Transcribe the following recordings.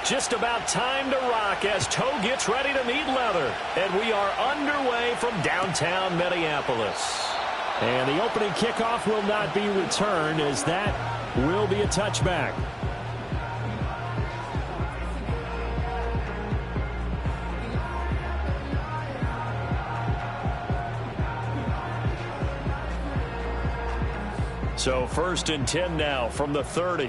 Just about time to rock as Toe gets ready to meet leather. And we are underway from downtown Minneapolis. And the opening kickoff will not be returned, as that will be a touchback. So 1st and 10 now from the 30.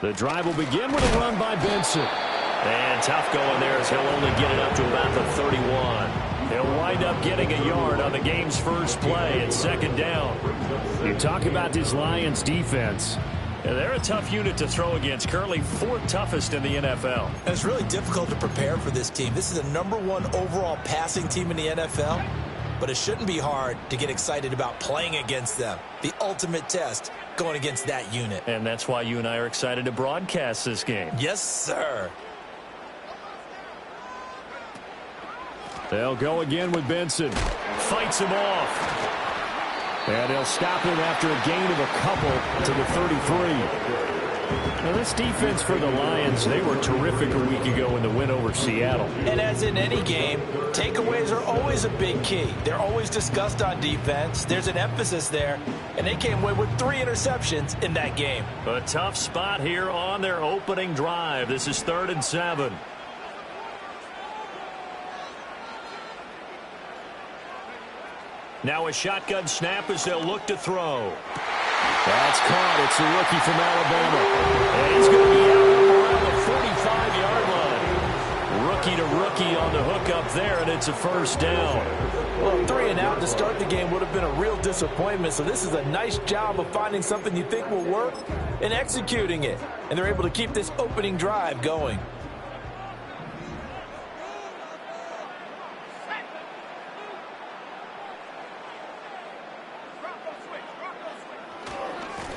The drive will begin with a run by Benson. And tough going there as he'll only get it up to about the 31. He'll wind up getting a yard on the game's first play at 2nd down. You talk about this Lions defense. They're a tough unit to throw against, currently 4th toughest in the NFL. And it's really difficult to prepare for this team. This is the #1 overall passing team in the NFL, but it shouldn't be hard to get excited about playing against them. The ultimate test going against that unit. And that's why you and I are excited to broadcast this game. Yes, sir. They'll go again with Benson. Fights him off. And they'll stop him after a gain of a couple to the 33. Now, this defense for the Lions, they were terrific a week ago in the win over Seattle. And as in any game, takeaways are always a big key. They're always discussed on defense. There's an emphasis there, and they came away with 3 interceptions in that game. A tough spot here on their opening drive. This is 3rd and 7. Now a shotgun snap as they'll look to throw. That's caught. It's a rookie from Alabama. And he's going to be out around the 45-yard line. Rookie to rookie on the hook up there, and it's a 1st down. Well, 3 and out to start the game would have been a real disappointment, so this is a nice job of finding something you think will work and executing it. And they're able to keep this opening drive going.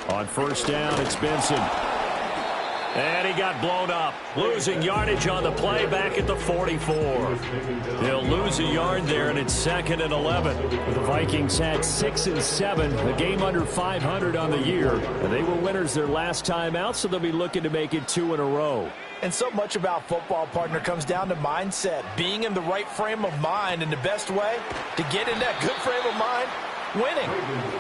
On 1st down, it's Benson. And he got blown up. Losing yardage on the play back at the 44. They'll lose a yard there, and it's 2nd and 11. The Vikings had 6 and 7, a game under 500 on the year. And they were winners their last time out, so they'll be looking to make it 2 in a row. And so much about football, partner, comes down to mindset. Being in the right frame of mind, and the best way to get in that good frame of mind, winning.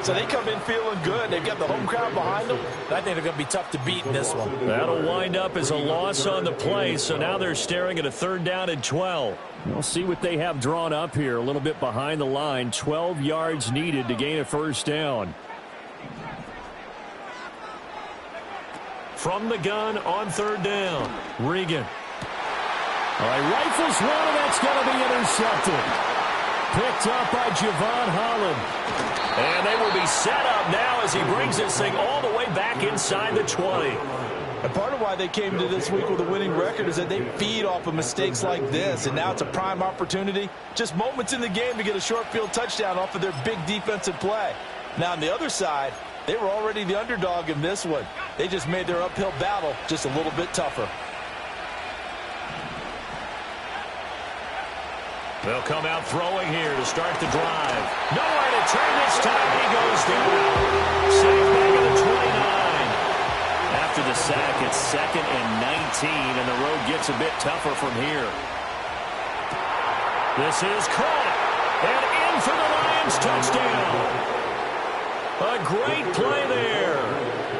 So they come in feeling good. They've got the home crowd behind them. And I think they're going to be tough to beat in this one. That'll wind up as a loss on the play, so now they're staring at a 3rd down and 12. We'll see what they have drawn up here. A little bit behind the line. 12 yards needed to gain a 1st down. From the gun on 3rd down. Regan. All right, rifles one, and that's going to be intercepted. Picked up by Javon Holland. And they will be set up now as he brings this thing all the way back inside the 20. And part of why they came to this week with a winning record is that they feed off of mistakes like this. And now it's a prime opportunity. Just moments in the game to get a short field touchdown off of their big defensive play. Now on the other side, they were already the underdog in this one. They just made their uphill battle just a little bit tougher. They'll come out throwing here to start the drive. Nowhere to turn this time. He goes down. Safe back at the 29. After the sack, it's 2nd and 19, and the road gets a bit tougher from here. This is caught. And in for the Lions touchdown. A great play there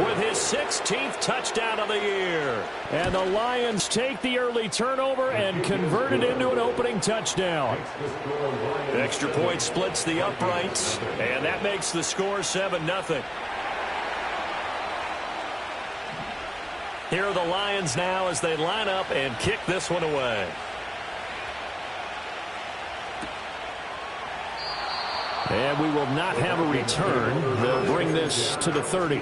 with his 16th touchdown of the year. And the Lions take the early turnover and convert it into an opening touchdown. Extra point splits the uprights, and that makes the score 7-0. Here are the Lions now as they line up and kick this one away. And we will not have a return. They'll bring this to the 30.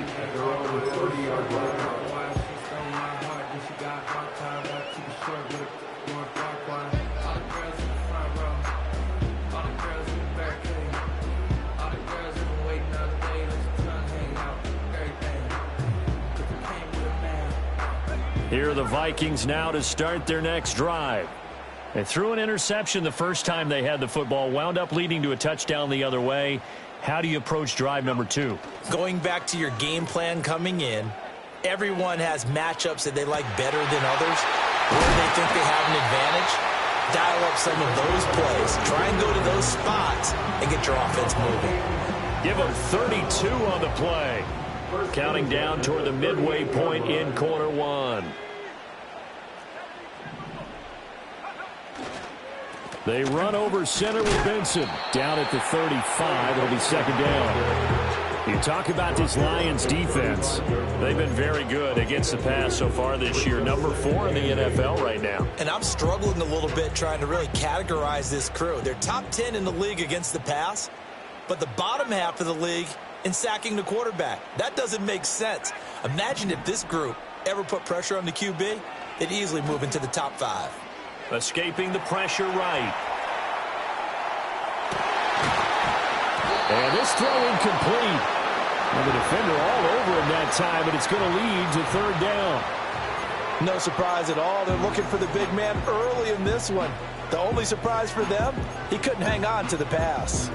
Here are the Vikings now to start their next drive. They threw an interception the first time they had the football, wound up leading to a touchdown the other way. How do you approach drive number 2? Going back to your game plan coming in, everyone has matchups that they like better than others, where they think they have an advantage. Dial up some of those plays. Try and go to those spots and get your offense moving. Give them 32 on the play. Counting down toward the midway point in quarter 1. They run over center with Benson. Down at the 35. It'll be second down. You talk about this Lions defense. They've been very good against the pass so far this year. Number 4 in the NFL right now. And I'm struggling a little bit trying to really categorize this crew. They're top 10 in the league against the pass, but the bottom half of the league in sacking the quarterback. That doesn't make sense. Imagine if this group ever put pressure on the QB, they'd easily move into the top 5. Escaping the pressure right. And this throw incomplete. And the defender all over him that time, but it's going to lead to third down. No surprise at all. They're looking for the big man early in this one. The only surprise for them, he couldn't hang on to the pass.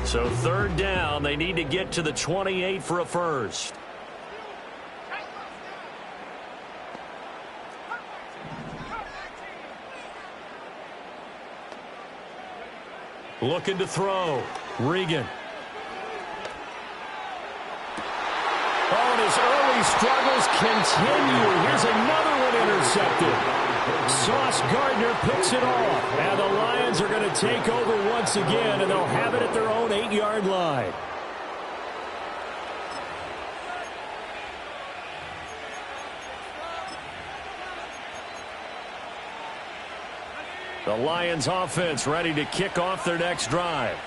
So third down, they need to get to the 28 for a first. Looking to throw. Regan. Oh, and his early struggles continue. Here's another one intercepted. Sauce Gardner picks it off. And the Lions are going to take over once again, and they'll have it at their own 8-yard line. The Lions offense ready to kick off their next drive.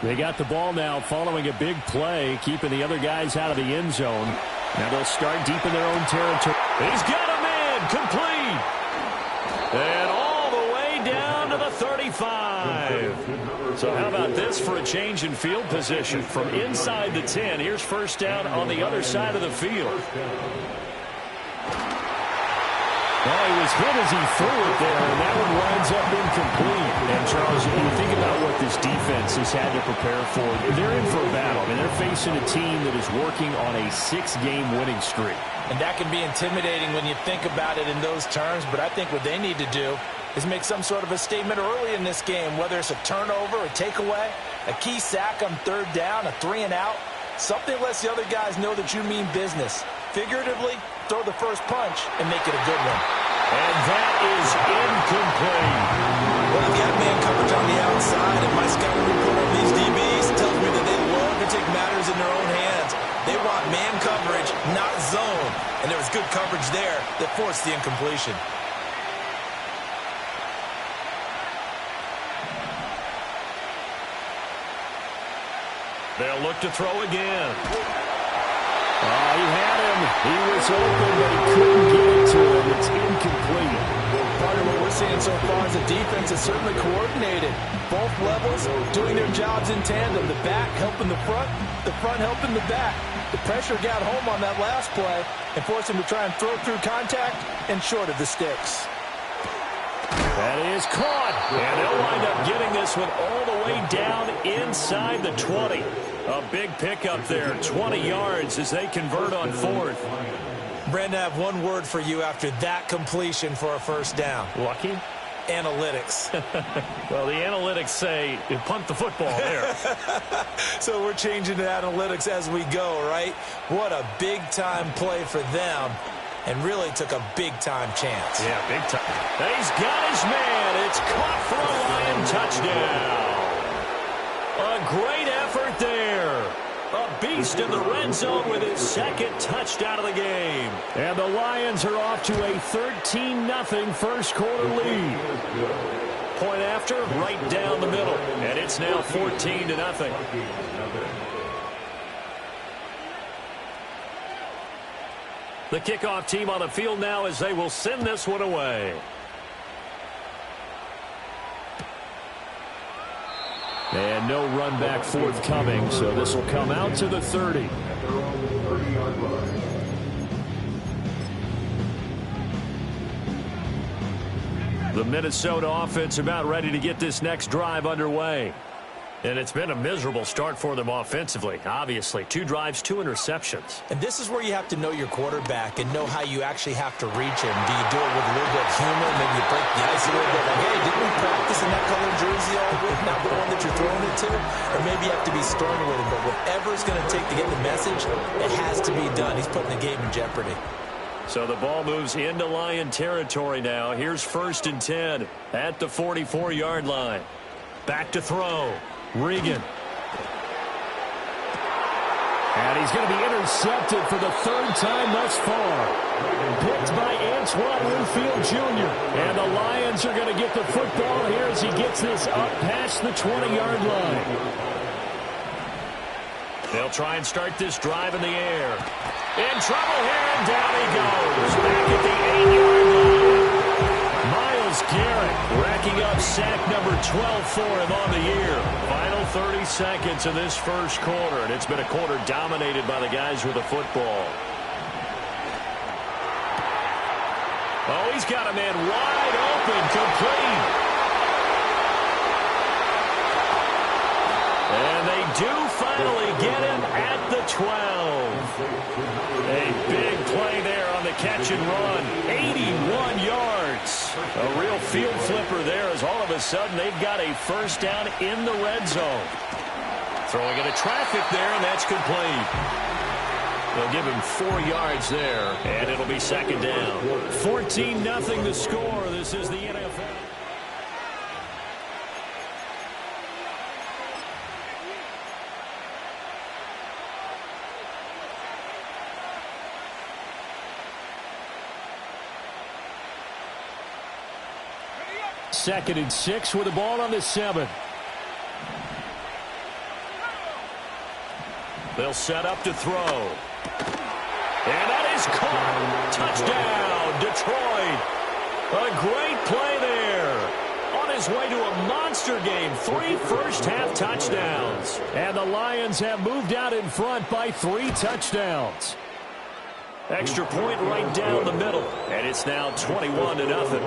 They got the ball now following a big play, keeping the other guys out of the end zone. Now they'll start deep in their own territory. He's got a man, complete. And all the way down to the 35. So how about this for a change in field position from inside the 10. Here's first down on the other side of the field. Well, he was hit as he threw it there, and that one winds up incomplete. And, Charles, if you think about what this defense has had to prepare for, they're in for a battle. I mean, they're facing a team that is working on a 6-game winning streak. And that can be intimidating when you think about it in those terms, but I think what they need to do is make some sort of a statement early in this game, whether it's a turnover, a takeaway, a key sack on third down, a 3-and-out. Something lets the other guys know that you mean business. Figuratively, throw the first punch and make it a good one. And that is incomplete. Well, I've got man coverage on the outside, and my scouting report on these DBs tells me that they love to take matters in their own hands. They want man coverage, not zone. And there was good coverage there that forced the incompletion. They'll look to throw again. Oh, he had him. He was open, but he couldn't get it to him. It's incomplete. Part of what we're seeing so far is the defense is certainly coordinated. Both levels doing their jobs in tandem. The back helping the front helping the back. The pressure got home on that last play and forced him to try and throw through contact and short of the sticks. That is caught. And they'll wind up getting this one all the way down inside the 20. A big pickup there, 20 yards as they convert on fourth. Brandon, I have one word for you after that completion for a first down. Lucky? Analytics. Well, the analytics say you punt the football there. So we're changing to analytics as we go, right? What a big-time play for them. And really took a big-time chance. Yeah, big time. He's got his man. It's caught for a Lion touchdown. A great effort there. A beast in the red zone with his second touchdown of the game. And the Lions are off to a 13-0 first quarter lead. Point after, right down the middle. And it's now 14-0. The kickoff team on the field now as they will send this one away. And no run back forthcoming, so this will come out to the 30. The Minnesota offense about ready to get this next drive underway. And it's been a miserable start for them offensively, obviously. 2 drives, 2 interceptions. And this is where you have to know your quarterback and know how you actually have to reach him. Do you do it with a little bit of humor? Maybe you break the ice a little bit. Like, hey, didn't we practice in that color jersey all week? Not the one that you're throwing it to? Or maybe you have to be stern with him. But whatever it's going to take to get the message, it has to be done. He's putting the game in jeopardy. So the ball moves into Lion territory now. Here's 1st and 10 at the 44-yard line. Back to throw. Regan. And he's going to be intercepted for the 3rd time thus far. Picked by Antoine Winfield Jr. And the Lions are going to get the football here as he gets this up past the 20-yard line. They'll try and start this drive in the air. In trouble here, and down he goes. Back at the 8-yard line. Myles Garrett racking up sack number 12 for him on the year. Final 30 seconds of this first quarter, and it's been a quarter dominated by the guys with the football. Oh, he's got a man wide open, complete. And they do finally get him at the 12. A big play there on the catch and run. 81 yards. A real field flipper there as all of a sudden they've got a first down in the red zone. Throwing into traffic there, and that's complete. They'll give him 4 yards there, and it'll be 2nd down. 14-0 the score. This is the NFL. Second and 6 with the ball on the 7. They'll set up to throw. And that is caught. Touchdown, Detroit. A great play there. On his way to a monster game. 3 first-half touchdowns. And the Lions have moved out in front by 3 touchdowns. Extra point right down the middle. And it's now 21-0.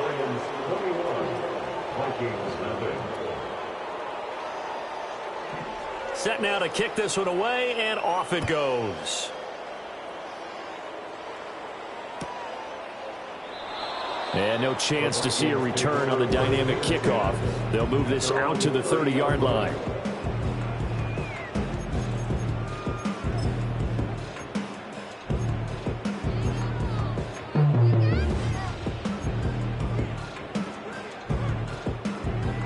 Set now to kick this one away, and off it goes. And no chance to see a return on the dynamic kickoff. They'll move this out to the 30-yard line.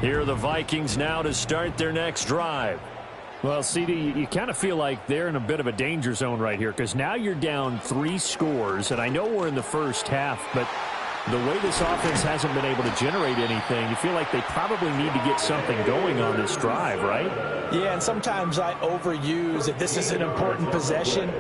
Here are the Vikings now to start their next drive. Well, CD, you kind of feel like they're in a bit of a danger zone right here because now you're down 3 scores, and I know we're in the first half, but the way this offense hasn't been able to generate anything, you feel like they probably need to get something going on this drive, right? Yeah, and sometimes I overuse if this is an important possession.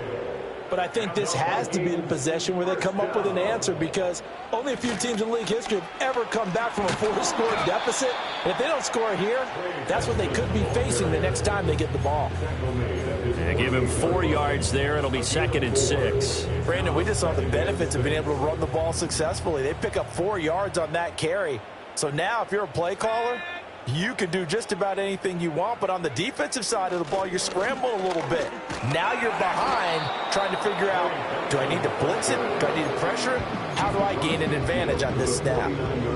But I think this has to be the possession where they come up with an answer because only a few teams in league history have ever come back from a 4-score deficit. And if they don't score here, that's what they could be facing the next time they get the ball. And give him 4 yards there. It'll be 2nd and 6. Brandon, we just saw the benefits of being able to run the ball successfully. They pick up 4 yards on that carry. So now if you're a play caller, you can do just about anything you want, but on the defensive side of the ball, you're scrambling a little bit. Now you're behind trying to figure out, do I need to blitz it? Do I need to pressure it? How do I gain an advantage on this snap?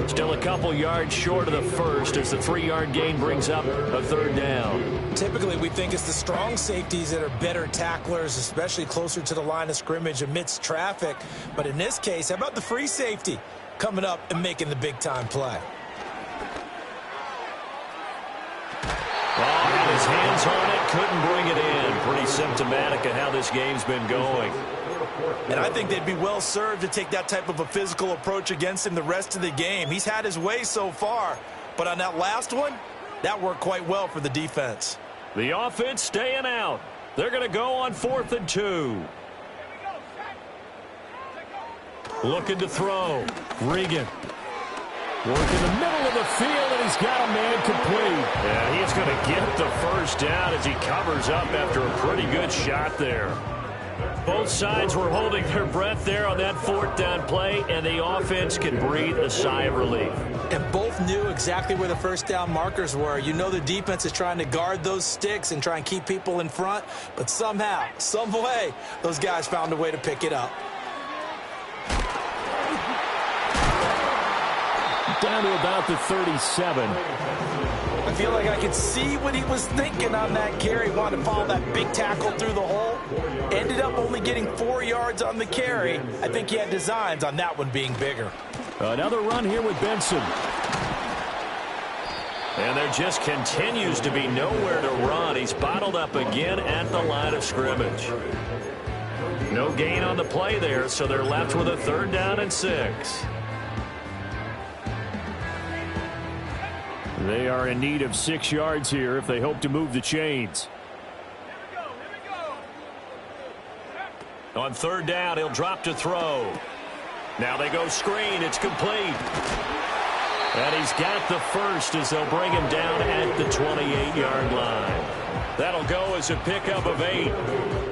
Still a couple yards short of the first as the 3-yard gain brings up a 3rd down. Typically, we think it's the strong safeties that are better tacklers, especially closer to the line of scrimmage amidst traffic. But in this case, how about the free safety coming up and making the big-time play? Oh, got his hands on it, couldn't bring it in. Pretty symptomatic of how this game's been going. And I think they'd be well served to take that type of a physical approach against him the rest of the game. He's had his way so far, but on that last one, that worked quite well for the defense. The offense staying out. They're going to go on 4th and 2. Looking to throw. Regan. Working the middle of the field, and he's got a man complete. Yeah, he's going to get the first down as he covers up after a pretty good shot there. Both sides were holding their breath there on that fourth down play, and the offense could breathe a sigh of relief. And both knew exactly where the first down markers were. You know the defense is trying to guard those sticks and try and keep people in front, but somehow, some way, those guys found a way to pick it up. Down to about the 37. I feel like I could see what he was thinking on that carry. Wanted to follow that big tackle through the hole. Ended up only getting 4 yards on the carry. I think he had designs on that one being bigger. Another run here with Benson. And there just continues to be nowhere to run. He's bottled up again at the line of scrimmage. No gain on the play there, so they're left with a 3rd down and 6. They are in need of 6 yards here if they hope to move the chains. On 3rd down, he'll drop to throw. Now they go screen. It's complete. And he's got the first as they'll bring him down at the 28-yard line. That'll go as a pickup of 8.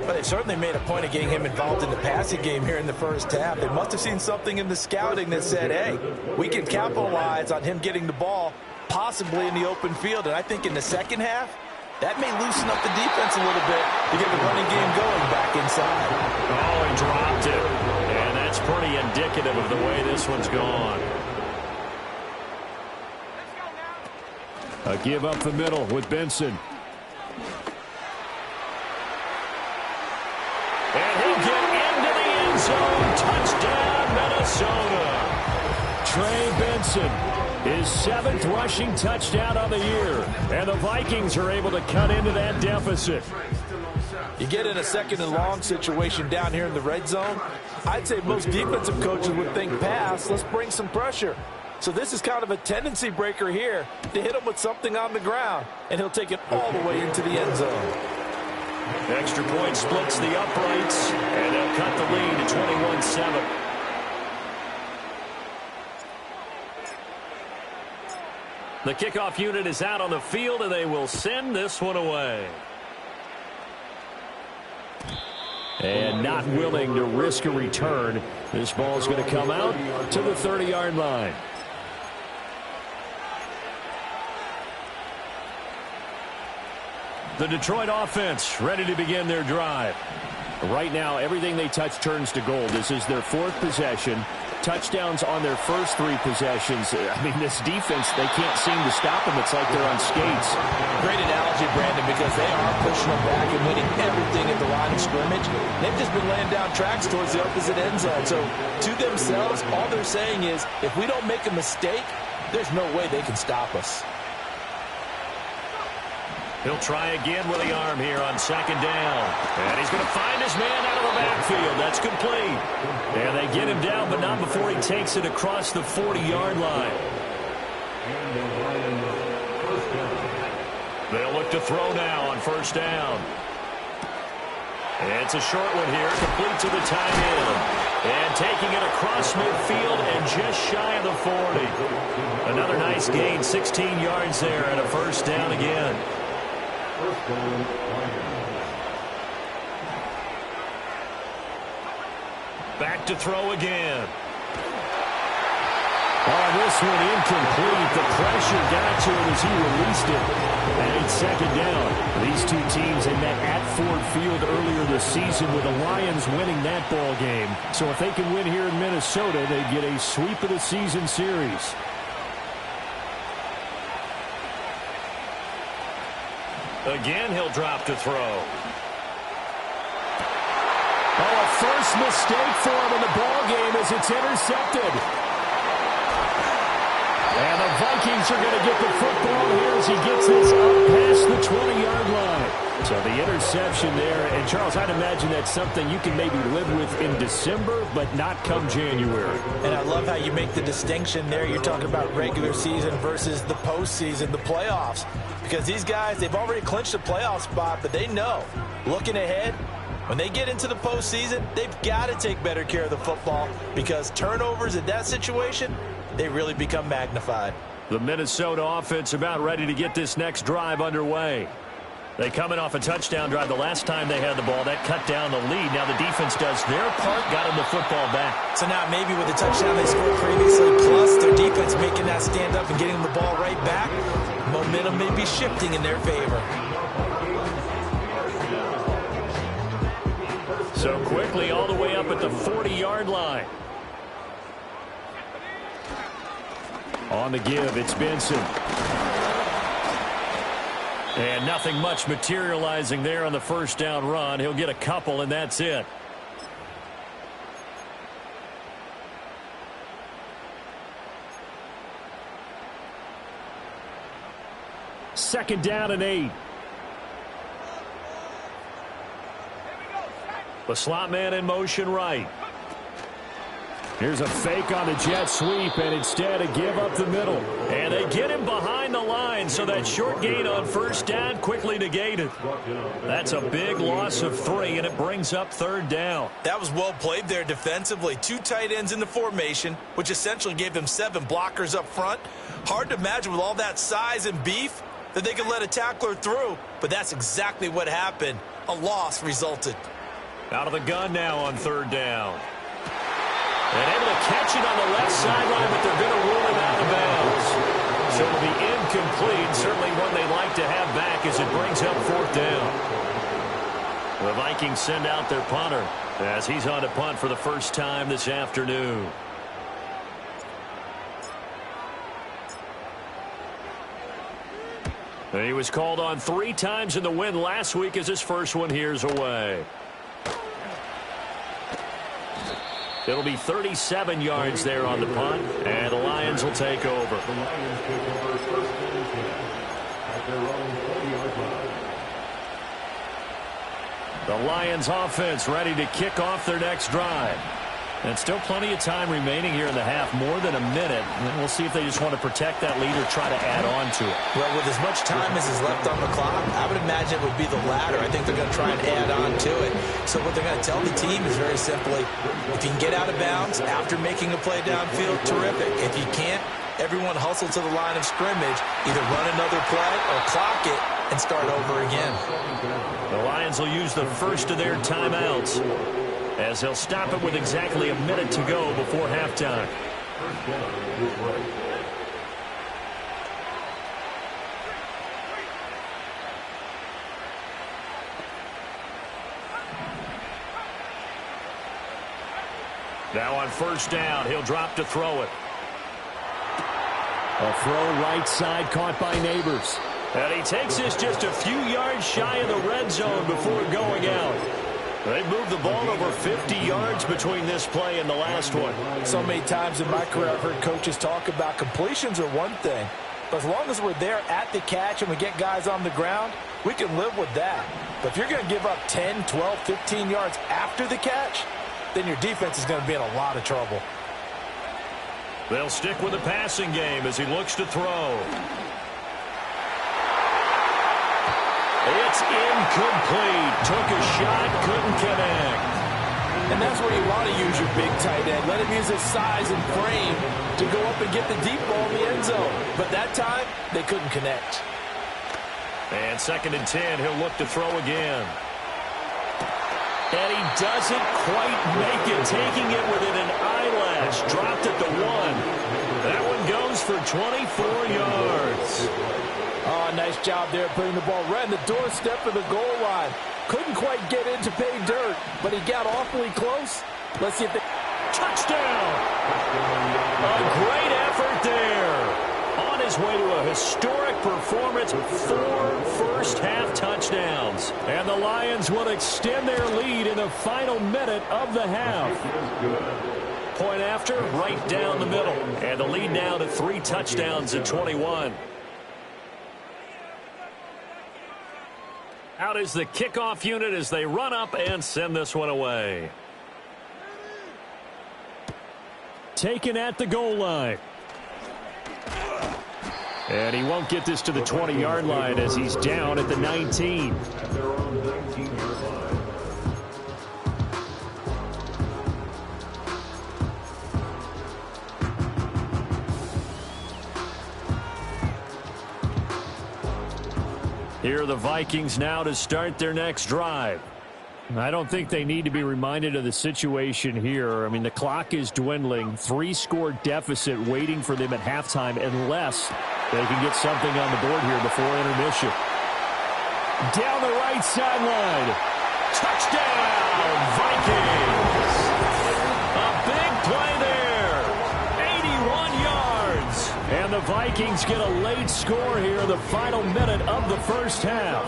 But they certainly made a point of getting him involved in the passing game here in the first half. They must have seen something in the scouting that said, hey, we can capitalize on him getting the ball possibly in the open field. And I think in the second half, that may loosen up the defense a little bit to get the running game going back inside. Oh, he dropped it. And that's pretty indicative of the way this one's gone. A give up the middle with Benson. And he'll get into the end zone. Touchdown, Minnesota. Trey Benson, his 7th rushing touchdown of the year. And the Vikings are able to cut into that deficit. You get in a 2nd and long situation down here in the red zone, I'd say most defensive coaches would think pass, let's bring some pressure. So this is kind of a tendency breaker here to hit him with something on the ground, and he'll take it all the way into the end zone. Extra point splits the uprights, and they'll cut the lead to 21-7. The kickoff unit is out on the field, and they will send this one away. And not willing to risk a return, this ball is going to come out to the 30-yard line. The Detroit offense ready to begin their drive. Right now, everything they touch turns to gold. This is their 4th possession. Touchdowns on their first 3 possessions. I mean, this defense, they can't seem to stop them. It's like they're on skates. Great analogy, Brandon, because they are pushing them back and winning everything at the line of scrimmage. They've just been laying down tracks towards the opposite end zone. So, to themselves, all they're saying is, if we don't make a mistake, there's no way they can stop us. He'll try again with the arm here on 2nd down. And he's going to find his man out of the backfield. That's complete. And they get him down, but not before he takes it across the 40-yard line. They'll look to throw now on 1st down. And it's a short one here, complete to the tight end. And taking it across midfield and just shy of the 40. Another nice gain, 16 yards there, and a 1st down again. Back to throw again. Oh, this one incomplete. The pressure got to him as he released it. And it's 2nd down. These two teams had met at Ford Field earlier this season with the Lions winning that ball game. So if they can win here in Minnesota, they get a sweep of the season series. Again, he'll drop to throw. Oh, a first mistake for him in the ball game as it's intercepted. And the Vikings are going to get the football here as he gets this up past the 20-yard line. So the interception there, and Charles, I'd imagine that's something you can maybe live with in December, but not come January. And I love how you make the distinction there. You're talking about regular season versus the postseason, the playoffs. Because these guys, they've already clinched a playoff spot, but they know, looking ahead, when they get into the postseason, they've got to take better care of the football because turnovers in that situation, they really become magnified. The Minnesota offense about ready to get this next drive underway. They come in off a touchdown drive the last time they had the ball. That cut down the lead. Now the defense does their part, got them the football back. So now maybe with the touchdown they scored previously, plus their defense making that stand up and getting the ball right back, momentum may be shifting in their favor. So quickly all the way up at the 40-yard line. On the give, it's Benson. And nothing much materializing there on the first down run. He'll get a couple, and that's it. Second down and 8. The slot man in motion right. Here's a fake on the jet sweep, and instead a give up the middle. And they get him behind the line, so that short gain on first down quickly negated. That's a big loss of 3, and it brings up third down. That was well played there defensively. 2 tight ends in the formation, which essentially gave them 7 blockers up front. Hard to imagine with all that size and beef that they could let a tackler through, but that's exactly what happened. A loss resulted. Out of the gun now on third down. And able to catch it on the left sideline, but they're going to rule him out of bounds. So it'll be incomplete. Certainly one they'd like to have back as it brings up fourth down. The Vikings send out their punter as he's on to punt for the first time this afternoon. He was called on 3 times in the win last week as his first one here's away. It'll be 37 yards there on the punt, and the Lions will take over. The Lions offense ready to kick off their next drive. And still plenty of time remaining here in the half, more than a minute. And we'll see if they just want to protect that lead or try to add on to it. Well, with as much time as is left on the clock, I would imagine it would be the latter. I think they're going to try and add on to it. So what they're going to tell the team is very simply, if you can get out of bounds after making a play downfield, terrific. If you can't, everyone hustle to the line of scrimmage, either run another play or clock it and start over again. The Lions will use the first of their timeouts, as they'll stop it with exactly a minute to go before halftime. Now on first down, he'll drop to throw it. A throw right side caught by Neighbors. And he takes this just a few yards shy of the red zone before going out. They moved the ball over 50 yards between this play and the last one. So many times in my career I've heard coaches talk about completions are one thing, but as long as we're there at the catch and we get guys on the ground, we can live with that. But if you're going to give up 10, 12, 15 yards after the catch, then your defense is going to be in a lot of trouble. They'll stick with the passing game as he looks to throw. It's incomplete. Took a shot, couldn't connect. And that's where you want to use your big tight end. Let him use his size and frame to go up and get the deep ball in the end zone. But that time, they couldn't connect. And 2nd and 10, he'll look to throw again. And he doesn't quite make it, taking it within an eyelash. Dropped at the 1. That one goes for 24 yards. Oh, nice job there putting the ball right in the doorstep of the goal line. Couldn't quite get in to pay dirt, but he got awfully close. Let's see if they... Touchdown! A great effort there. On his way to a historic performance, 4 first-half touchdowns. And the Lions will extend their lead in the final minute of the half. Point after, right down the middle. And the lead now to 3 touchdowns at 21. Out is the kickoff unit as they run up and send this one away. Taken at the goal line. And he won't get this to the 20-yard line as he's down at the 19. Here are the Vikings now to start their next drive. I don't think they need to be reminded of the situation here. I mean, the clock is dwindling. 3-score deficit waiting for them at halftime unless they can get something on the board here before intermission. Down the right sideline. Touchdown, Vikings! A big play there. 81 yards. And the Vikings get a late score here in the final minute of the first half.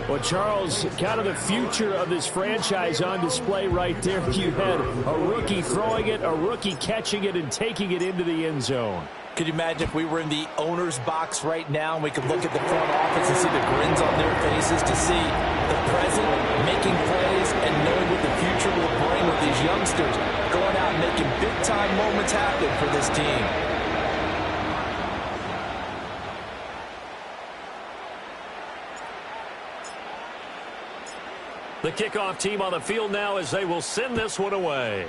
Well, Charles, kind of the future of this franchise on display right there. You had a rookie throwing it, a rookie catching it, and taking it into the end zone. Could you imagine if we were in the owner's box right now and we could look at the front office and see the grins on their faces to see the present, making plays, and knowing what the future will bring with these youngsters going out and making big-time moments happen for this team. The kickoff team on the field now as they will send this one away.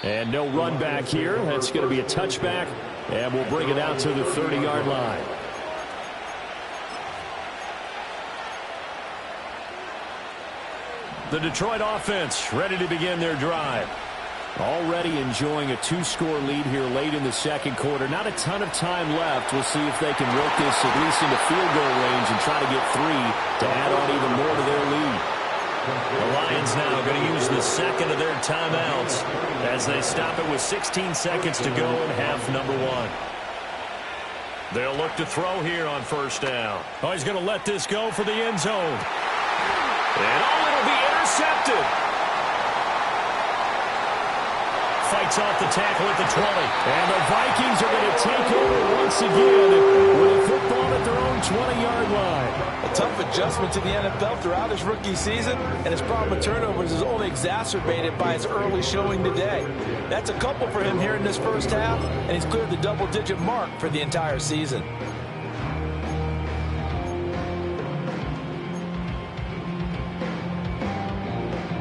And no run back here. That's going to be a touchback, and we'll bring it out to the 30-yard line. The Detroit offense ready to begin their drive. Already enjoying a 2-score lead here late in the second quarter. Not a ton of time left. We'll see if they can work this at least into field goal range and try to get 3 to add on even more to their lead. The Lions now going to use the second of their timeouts as they stop it with 16 seconds to go in half number 1. They'll look to throw here on first down. Oh, he's going to let this go for the end zone. And it'll be intercepted. Fights off the tackle at the 20. And the Vikings are going to take over once again with a football at their own 20-yard line. A tough adjustment to the NFL throughout his rookie season, and his problem with turnovers is only exacerbated by his early showing today. That's a couple for him here in this first half, and he's cleared the double-digit mark for the entire season.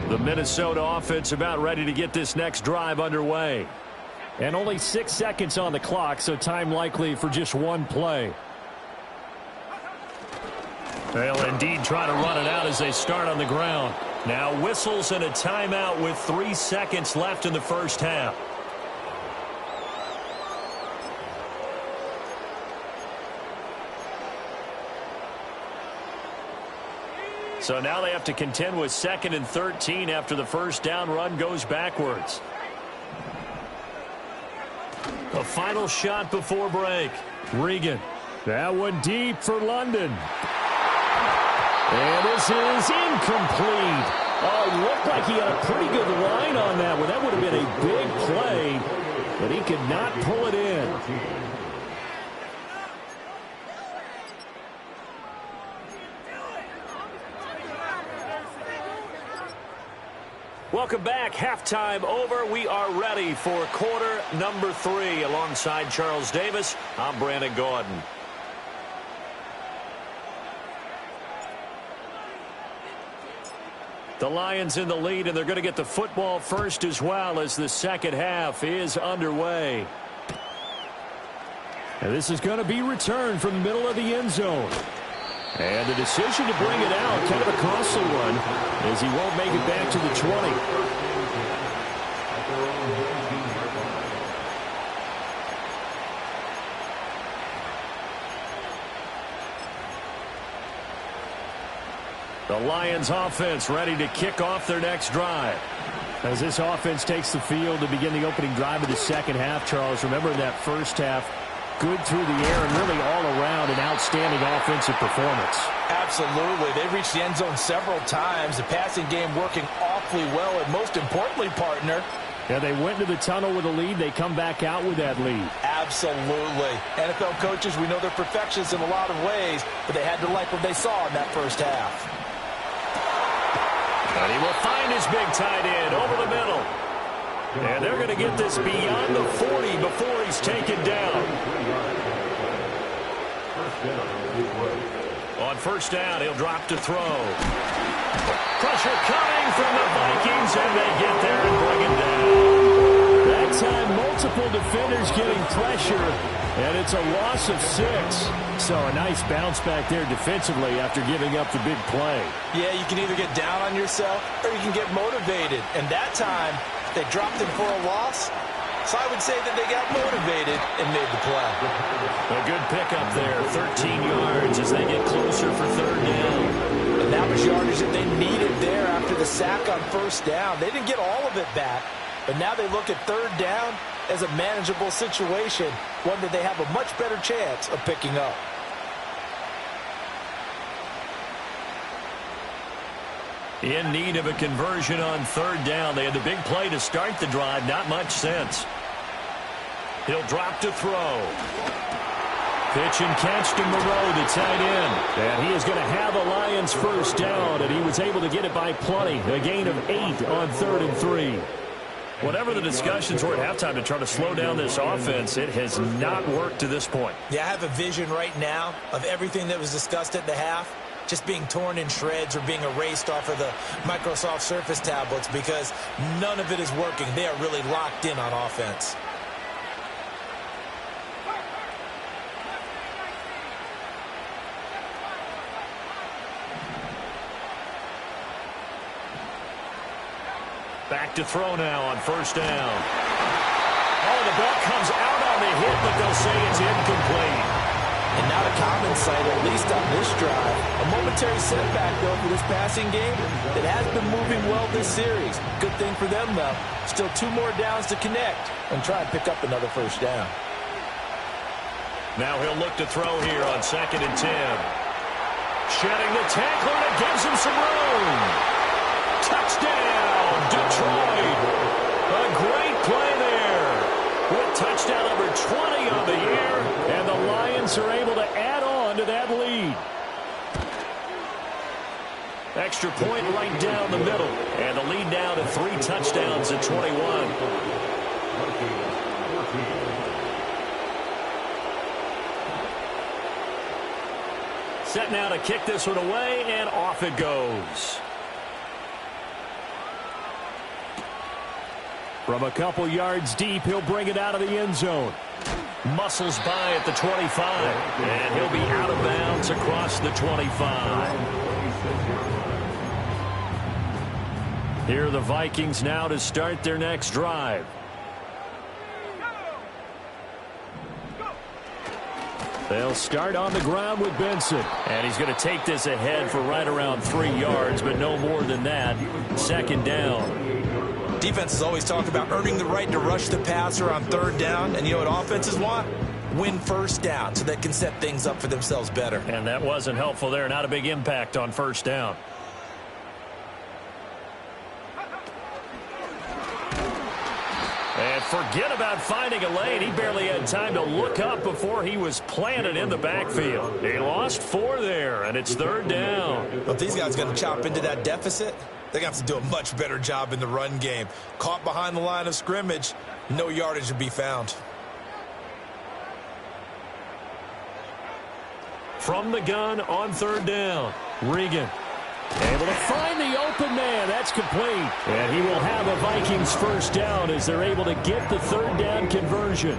The Minnesota offense about ready to get this next drive underway. And only 6 seconds on the clock, so time likely for just one play. They'll indeed try to run it out as they start on the ground. Now whistles and a timeout with 3 seconds left in the first half. So now they have to contend with 2nd and 13 after the first down run goes backwards. A final shot before break. Regan. That one deep for London. And this is incomplete. Oh, it looked like he had a pretty good line on that one. That would have been a big play, but he could not pull it in. Welcome back. Halftime over. We are ready for quarter number 3. Alongside Charles Davis, I'm Brandon Gaudin. The Lions in the lead, and they're going to get the football first as well as the second half is underway. And this is going to be returned from the middle of the end zone. And the decision to bring it out, kind of a costly one, as he won't make it back to the 20. The Lions offense ready to kick off their next drive. As this offense takes the field to begin the opening drive of the second half, Charles, remember in that first half, good through the air and really all around an outstanding offensive performance. Absolutely. They reached the end zone several times. The passing game working awfully well, and most importantly, partner, yeah, they went to the tunnel with a lead. They come back out with that lead. Absolutely. NFL coaches, we know they're perfectionists in a lot of ways, but they had to like what they saw in that first half. And he will find his big tight end over the middle. And they're going to get this beyond the 40 before he's taken down. On first down, he'll drop to throw. Pressure coming from the Vikings, and they get there and bring him down. That time, multiple defenders getting pressure, and it's a loss of 6. So a nice bounce back there defensively after giving up the big play. Yeah, you can either get down on yourself or you can get motivated. And that time, they dropped him for a loss. So I would say that they got motivated and made the play. A good pickup there, 13 yards as they get closer for third down. And that was yardage that they needed there after the sack on first down. They didn't get all of it back, but now they look at third down as a manageable situation, one that they have a much better chance of picking up. In need of a conversion on third down. They had the big play to start the drive. Not much sense. He'll drop to throw. Pitch and catch to Moreau, the tight end. And he is going to have a Lions first down, and he was able to get it by plenty. A gain of 8 on 3rd and 3. Whatever the discussions were at halftime to try to slow down this offense, it has not worked to this point. Yeah, I have a vision right now of everything that was discussed at the half just being torn in shreds or being erased off of the Microsoft Surface tablets because none of it is working. They are really locked in on offense. Back to throw now on first down. Oh, the ball comes out on the hit, but they'll say it's incomplete. And not a common sight, at least on this drive. A momentary setback, though, for this passing game that has been moving well this series. Good thing for them, though. Still 2 more downs to connect and try and pick up another first down. Now he'll look to throw here on 2nd and 10. Shedding the tackler, and it gives him some room. Touchdown, Detroit. A great play there. With touchdown number 20 on the year, and the Lions are able to add on to that lead. Extra point right down the middle, and the lead now to 3 touchdowns at 21. Set now to kick this one away, and off it goes. From a couple yards deep, he'll bring it out of the end zone. Muscles by at the 25, and he'll be out of bounds across the 25. Here are the Vikings now to start their next drive. They'll start on the ground with Benson. And he's going to take this ahead for right around 3 yards, but no more than that. 2nd down. Defenses always talk about earning the right to rush the passer on 3rd down. And you know what offenses want? Win first down so they can set things up for themselves better. And that wasn't helpful there. Not a big impact on first down. And forget about finding a lane. He barely had time to look up before he was planted in the backfield. He lost 4 there, and it's 3rd down. If these guys are going to chop into that deficit, they're going to have to do a much better job in the run game. Caught behind the line of scrimmage, no yardage to be found. From the gun on 3rd down, Regan. Able to find the open man. That's complete. And he will have a Vikings first down as they're able to get the 3rd down conversion.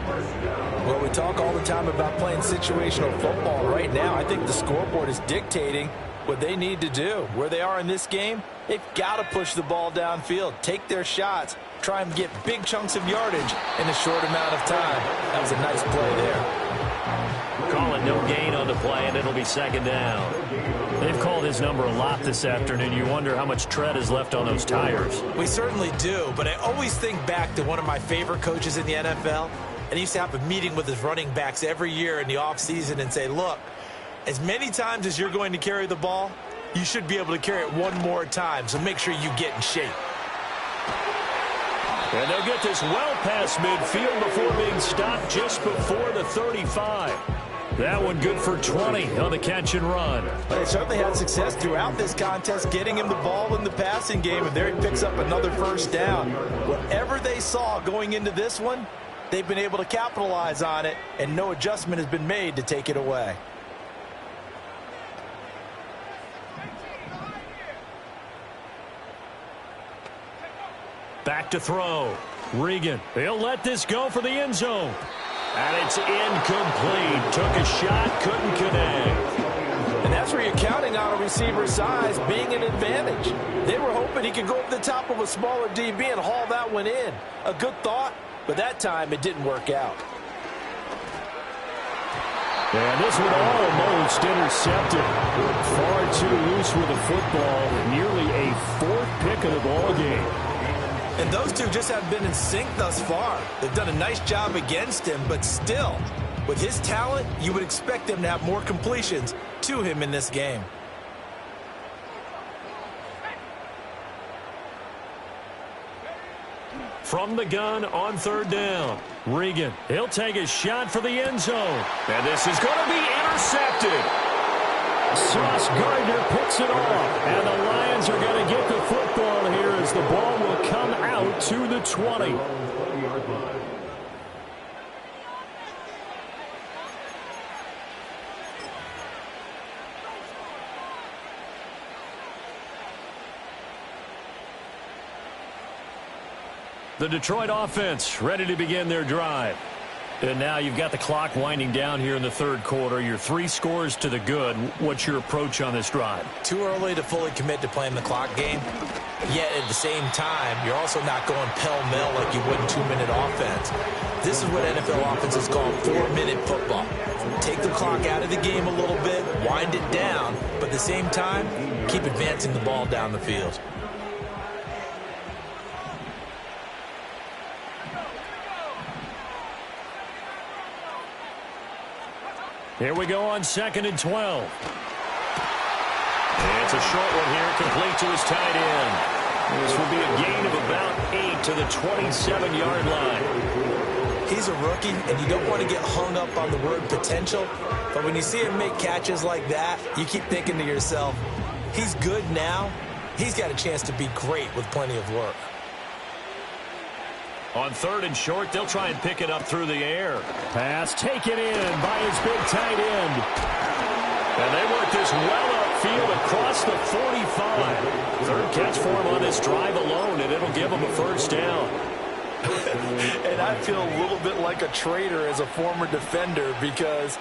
Well, we talk all the time about playing situational football. Right now, I think the scoreboard is dictating what they need to do. Where they are in this game, they've got to push the ball downfield, take their shots, try and get big chunks of yardage in a short amount of time. That was a nice play there. Call it no gain on the play, and it'll be 2nd down. They've called his number a lot this afternoon. You wonder how much tread is left on those tires. We certainly do, but I always think back to one of my favorite coaches in the NFL, and he used to have a meeting with his running backs every year in the offseason and say, look, as many times as you're going to carry the ball, you should be able to carry it 1 more time, so make sure you get in shape. And they'll get this well past midfield before being stopped just before the 35. That one good for 20 on the catch and run. They certainly had success throughout this contest, getting him the ball in the passing game, and there he picks up another first down. Whatever they saw going into this one, they've been able to capitalize on it, and no adjustment has been made to take it away. Back to throw. Regan, he'll let this go for the end zone. And it's incomplete. Took a shot, couldn't connect. And that's where you're counting on a receiver's size being an advantage. They were hoping he could go over the top of a smaller DB and haul that one in. A good thought, but that time it didn't work out. And this one almost intercepted. Far too loose with the football. Nearly a fourth pick of the ball game. And those two just haven't been in sync thus far. They've done a nice job against him, but still, with his talent, you would expect them to have more completions to him in this game. From the gun on third down. Regan, he'll take a shot for the end zone. And this is going to be intercepted. Sauce Gardner picks it off. And the Lions are going to get the football here as the ball will come out to the 20. The Detroit offense ready to begin their drive. And now you've got the clock winding down here in the third quarter. You're 3 scores to the good. What's your approach on this drive? Too early to fully commit to playing the clock game. Yet at the same time, you're also not going pell-mell like you would in 2-minute offense. This is what NFL offenses call 4-minute football. Take the clock out of the game a little bit, wind it down, but at the same time, keep advancing the ball down the field. Here we go on 2nd and 12. And it's a short one here, complete to his tight end. This will be a gain of about 8 to the 27-yard line. He's a rookie, and you don't want to get hung up on the word potential, but when you see him make catches like that, you keep thinking to yourself, he's good now. He's got a chance to be great with plenty of work. On 3rd and short, they'll try and pick it up through the air. Pass taken in by his big tight end. And they work this well upfield across the 45. 3rd catch for him on this drive alone, and it'll give him a first down. And I feel a little bit like a traitor as a former defender because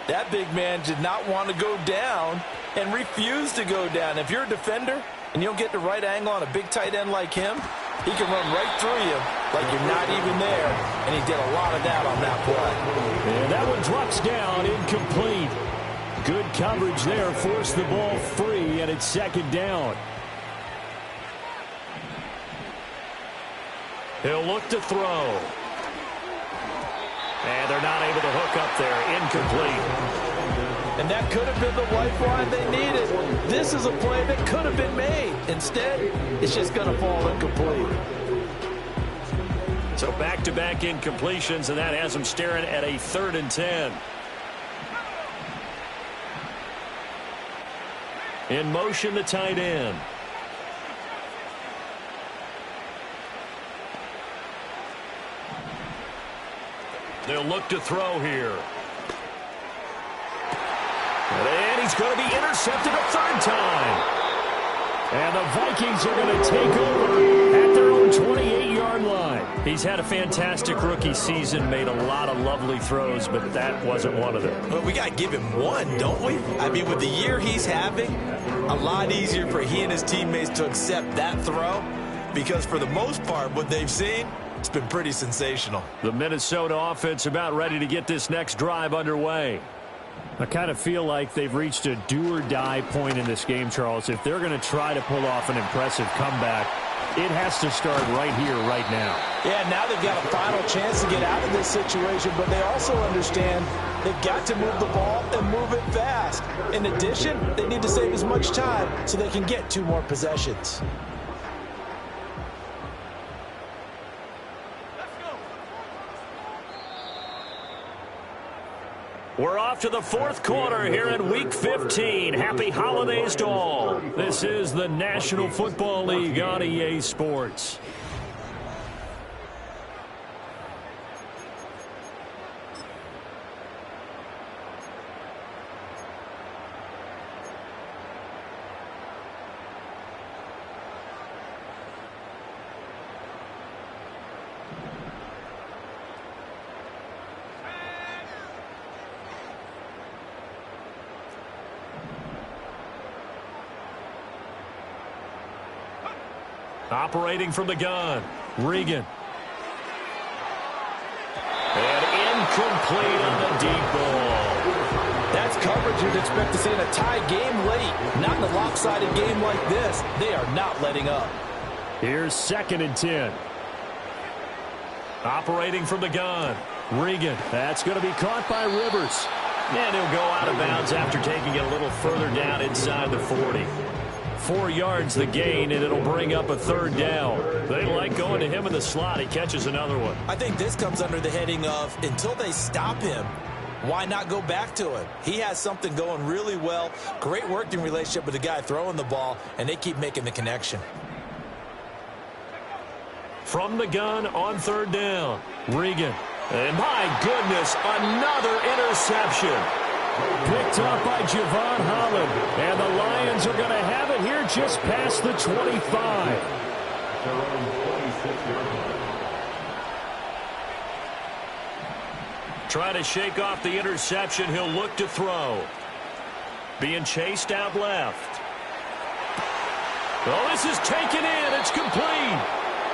that big man did not want to go down and refused to go down. If you're a defender and you don't get the right angle on a big tight end like him, he can run right through you like you're not even there, and he did a lot of that on that play. And that one drops down, incomplete. Good coverage there, forced the ball free, and it's 2nd down. He'll look to throw. And they're not able to hook up there, incomplete. And that could have been the lifeline they needed. This is a play that could have been made. Instead, it's just going to fall incomplete. So back-to-back incompletions, and that has them staring at a 3rd and 10. In motion, the tight end. They'll look to throw here. And he's going to be intercepted a 3rd time. And the Vikings are going to take over at their own 28-yard line. He's had a fantastic rookie season, made a lot of lovely throws, but that wasn't one of them. But we got to give him one, don't we? I mean, with the year he's having, a lot easier for he and his teammates to accept that throw because for the most part, what they've seen, it's been pretty sensational. The Minnesota offense about ready to get this next drive underway. I kind of feel like they've reached a do-or-die point in this game, Charles. If they're going to try to pull off an impressive comeback, it has to start right here, right now. Yeah, now they've got a final chance to get out of this situation, but they also understand they've got to move the ball and move it fast. In addition, they need to save as much time so they can get 2 more possessions. We're off to the 4th quarter here in Week 15. Happy holidays to all. This is the National Football League on EA Sports. Operating from the gun, Regan. And incomplete on the deep ball. That's coverage you'd expect to see in a tie game late. Not in a lopsided game like this. They are not letting up. Here's 2nd and 10. Operating from the gun, Regan. That's going to be caught by Rivers. And he'll go out of bounds after taking it a little further down inside the 40. 4 yards the gain, and it'll bring up a 3rd down. They like going to him in the slot. He catches another one. I think this comes under the heading of until they stop him, why not go back to him? He has something going really well. Great working relationship with the guy throwing the ball, and they keep making the connection. From the gun on 3rd down, Regan. And my goodness, another interception. Picked up by Javon Holland. And the Lions are going to have it here just past the 25. Try to shake off the interception. He'll look to throw. Being chased out left. Oh, this is taken in. It's complete.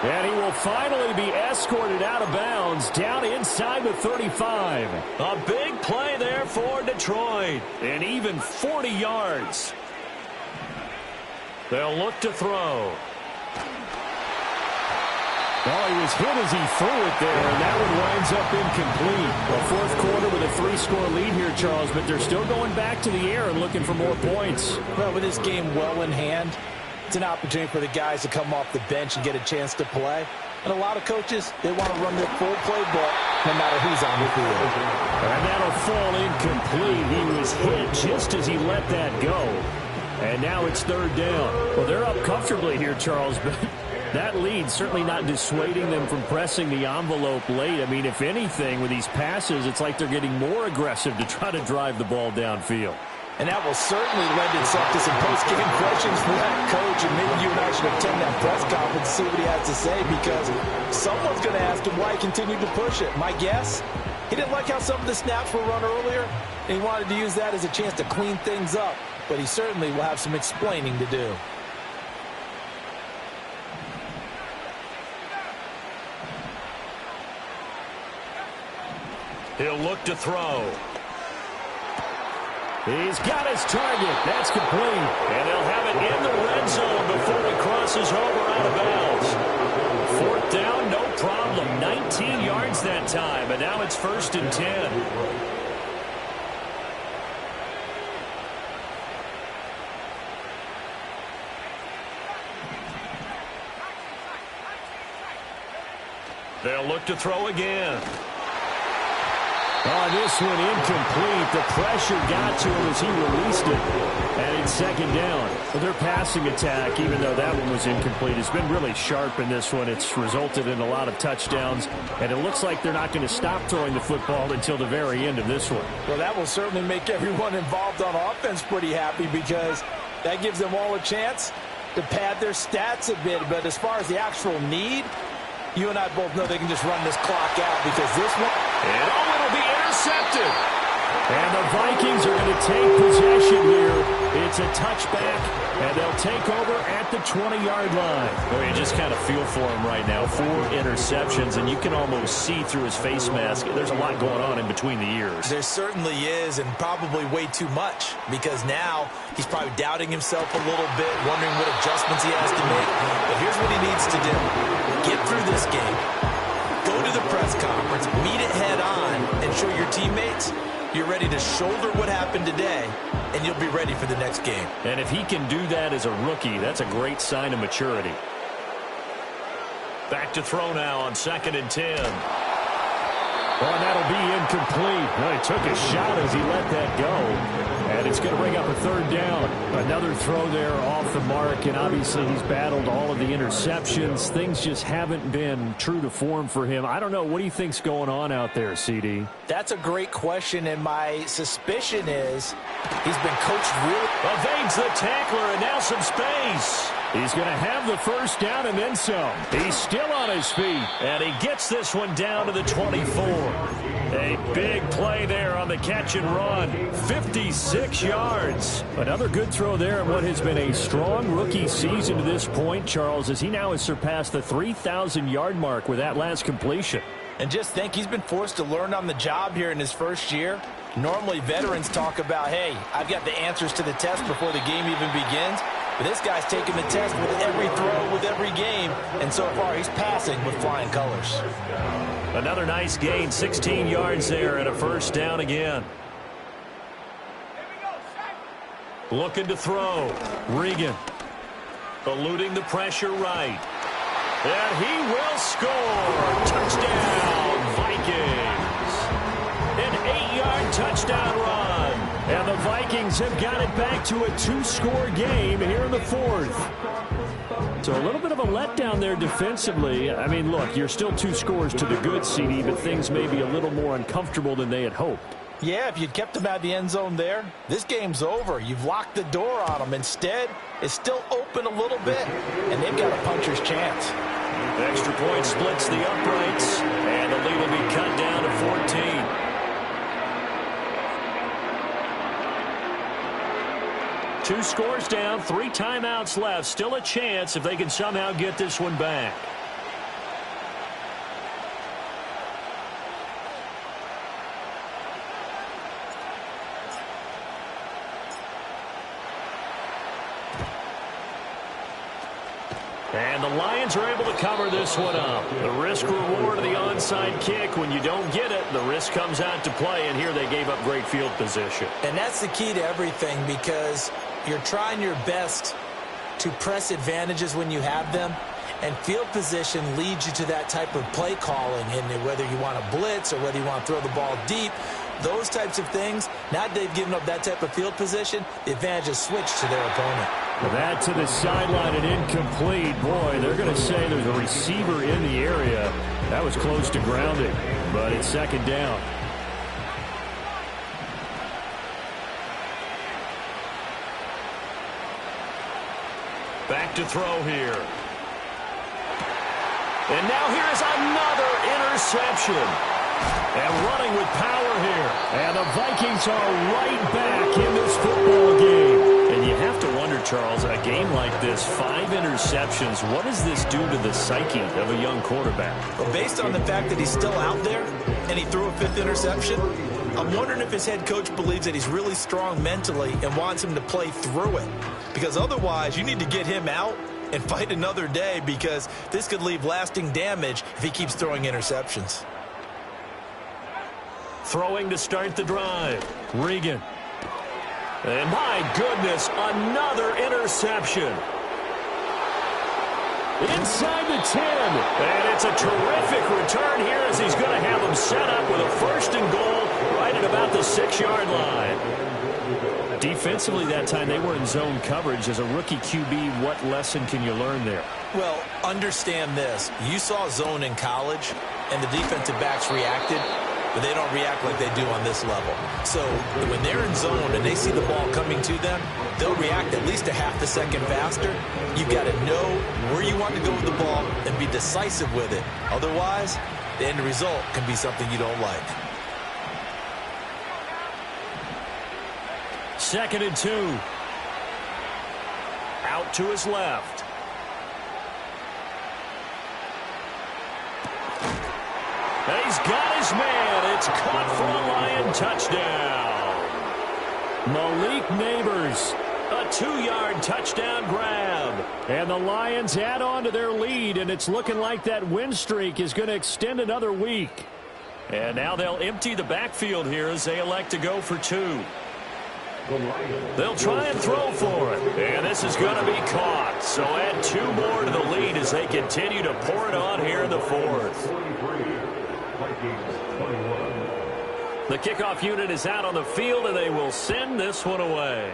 And he will finally be escorted out of bounds down inside the 35. A big play there for Detroit. And even 40 yards. They'll look to throw. Oh, he was hit as he threw it there, and that one winds up incomplete. A 4th quarter with a 3-score lead here, Charles, but they're still going back to the air and looking for more points. Well, with this game well in hand, it's an opportunity for the guys to come off the bench and get a chance to play. And a lot of coaches, they want to run their full playbook no matter who's on the field. And that'll fall incomplete. He was hit just as he let that go. And now it's 3rd down. Well, they're up comfortably here, Charles, but that lead certainly not dissuading them from pressing the envelope late. I mean, if anything, with these passes, it's like they're getting more aggressive to try to drive the ball downfield. And that will certainly lend itself to some post-game questions for that coach. And maybe you and I should attend that press conference to see what he has to say, because someone's going to ask him why he continued to push it. My guess, he didn't like how some of the snaps were run earlier, and he wanted to use that as a chance to clean things up. But he certainly will have some explaining to do. He'll look to throw. He's got his target. That's complete. And they'll have it in the red zone before he crosses over out of bounds. 4th down, no problem. 19 yards that time, but now it's 1st and 10. They'll look to throw again. Oh, this one incomplete. The pressure got to him as he released it. And it's 2nd down. Well, their passing attack, even though that one was incomplete, has been really sharp in this one. It's resulted in a lot of touchdowns. And it looks like they're not going to stop throwing the football until the very end of this one. Well, that will certainly make everyone involved on offense pretty happy, because that gives them all a chance to pad their stats a bit. But as far as the actual need, you and I both know they can just run this clock out, because this one... And it'll be intercepted. And the Vikings are going to take possession here. It's a touchback, and they'll take over at the 20-yard line. Well, you just kind of feel for him right now. 4 interceptions, and you can almost see through his face mask. There's a lot going on in between the ears. There certainly is, and probably way too much, because now he's probably doubting himself a little bit, wondering what adjustments he has to make. But here's what he needs to do. Get through this game. Go to the press conference, meet it head on, and show your teammates you're ready to shoulder what happened today, and you'll be ready for the next game. And if he can do that as a rookie, that's a great sign of maturity. Back to throw now on 2nd and 10. Oh, and that'll be incomplete. Well, he took a shot as he let that go. And it's going to bring up a 3rd down. Another throw there off the mark, and obviously he's battled all of the interceptions. Things just haven't been true to form for him. I don't know. What do you think's going on out there, CD? That's a great question, and my suspicion is he's been coached really... Evades the tackler, and now some space. He's going to have the first down and then some. He's still on his feet. And he gets this one down to the 24. A big play there on the catch and run. 56 yards. Another good throw there in what has been a strong rookie season to this point, Charles, as he now has surpassed the 3,000-yard mark with that last completion. And just think, he's been forced to learn on the job here in his first year. Normally, veterans talk about, hey, I've got the answers to the test before the game even begins. But this guy's taking the test with every throw, with every game. And so far, he's passing with flying colors. Another nice gain, 16 yards there and a first down again. Looking to throw. Regan. Eluding the pressure right. And he will score. Touchdown, Vikings. An 8-yard touchdown run. And the Vikings have got it back to a 2-score game here in the fourth. So a little bit of a letdown there defensively. I mean, look, you're still 2 scores to the good, CD, but things may be a little more uncomfortable than they had hoped. Yeah, if you'd kept them out of the end zone there, this game's over. You've locked the door on them. Instead, it's still open a little bit, and they've got a puncher's chance. The extra point splits the uprights, and the lead will be cut down to 14. 2 scores down, 3 timeouts left. Still a chance if they can somehow get this one back. And the Lions are able to cover this one up. The risk-reward of the onside kick. When you don't get it, the risk comes out to play, and here they gave up great field position. And that's the key to everything, because you're trying your best to press advantages when you have them, and field position leads you to that type of play calling. And whether you want to blitz or whether you want to throw the ball deep, those types of things, now that they've given up that type of field position, the advantage is switched to their opponent. That to the sideline and incomplete. Boy, they're going to say there's a receiver in the area. That was close to grounding, but it's second down. Back to throw here. And now here's another interception. And running with power here. And the Vikings are right back in this football game. And you have to wonder, Charles, a game like this, 5 interceptions, what does this do to the psyche of a young quarterback? Well, based on the fact that he's still out there and he threw a 5th interception, I'm wondering if his head coach believes that he's really strong mentally and wants him to play through it. Because otherwise, you need to get him out and fight another day, because this could leave lasting damage if he keeps throwing interceptions. Throwing to start the drive. Regan. And my goodness, another interception. Inside the 10. And it's a terrific return here as he's going to have them set up with a 1st and goal right at about the 6-yard line. Defensively that time, they were in zone coverage. As a rookie QB, what lesson can you learn there? Well, understand this. You saw zone in college, and the defensive backs reacted, but they don't react like they do on this level. So when they're in zone and they see the ball coming to them, they'll react at least a half a second faster. You've got to know where you want to go with the ball and be decisive with it. Otherwise, the end result can be something you don't like. 2nd and 2. Out to his left. And he's got his man. It's caught for a Lion touchdown. Malik Neighbors. A 2-yard touchdown grab. And the Lions add on to their lead, and it's looking like that win streak is going to extend another week. And now they'll empty the backfield here as they elect to go for 2. They'll try and throw for it. And this is going to be caught. So add 2 more to the lead as they continue to pour it on here in the 4th. The kickoff unit is out on the field, and they will send this one away.